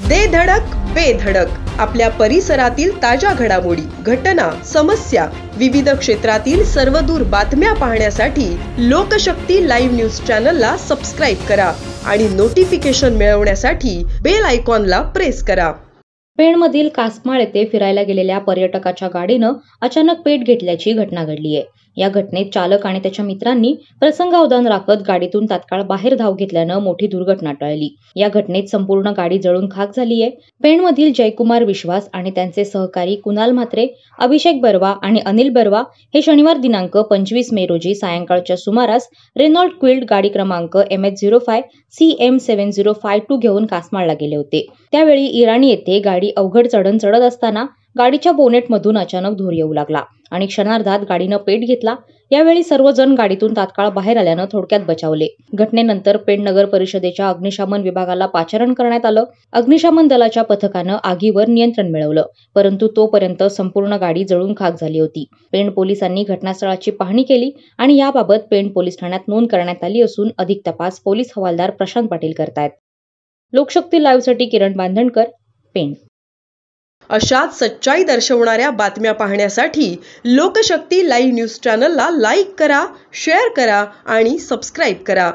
दे धडक बेधडक आपल्या परिसरातील ताज्या घडामोडी, घटना, समस्या, विविध क्षेत्रातील सर्वदूर बातम्या पाहण्यासाठी लोकशक्ती लाईव्ह न्यूज चॅनलला सबस्क्राईब करा आणि नोटिफिकेशन मिळवण्यासाठी बेल आयकॉनला प्रेस करा. पेणमधील कासमाळ येथे फिरायला गेलेल्या पर्यटकाच्या गाडीनं अचानक पेट घेतल्याची घटना घडली आहे. या घटनेत चालक आणि त्याच्या मित्रांनी प्रसंगावधान राखत गाडीतून तात्काळ बाहेर धाव घेतल्यानं मोठी दुर्घटना टळली. या घटनेत संपूर्ण गाडी जळून खाक झाली आहे. पेणमधील जयकुमार विश्वास आणि त्यांचे सहकारी कुणाल म्हात्रे, अभिषेक बर्वा आणि अनिल बर्वा हे शनिवार दिनांक 25 मे रोजी सायंकाळच्या सुमारास रेनॉल्ट क्विड गाडी क्रमांक MH05 CM7052 घेऊन कासमाळला गेले होते. त्यावेळी इराणी येथे गाडी अवघड चढण चढत असताना गाडीच्या बोनेटमधून अचानक धूर येऊ लागला आणि क्षणार्धात गाडीनं पेट घेतला. यावेळी सर्वजण गाडीतून तात्काळ बाहेर आल्यानं थोडक्यात बचावले. घटनेनंतर पेण नगर परिषदेच्या अग्निशमन विभागाला पाचारण करण्यात आलं. अग्निशमन दलाच्या पथकानं आगीवर नियंत्रण मिळवलं, परंतु तोपर्यंत संपूर्ण गाडी जळून खाक झाली होती. पेण पोलिसांनी घटनास्थळाची पाहणी केली आणि याबाबत पेण पोलीस ठाण्यात नोंद करण्यात आली असून अधिक तपास पोलीस हवालदार प्रशांत पाटील करतायत. लोकशक्ती लाईव्हसाठी किरण बांधणकर, पेण. अशाच सच्चाई दर्शवणाऱ्या बातम्या पाहण्यासाठी लोकशक्ती लाईव्ह न्यूज चॅनलला लाईक करा, शेअर करा आणि सबस्क्राईब करा.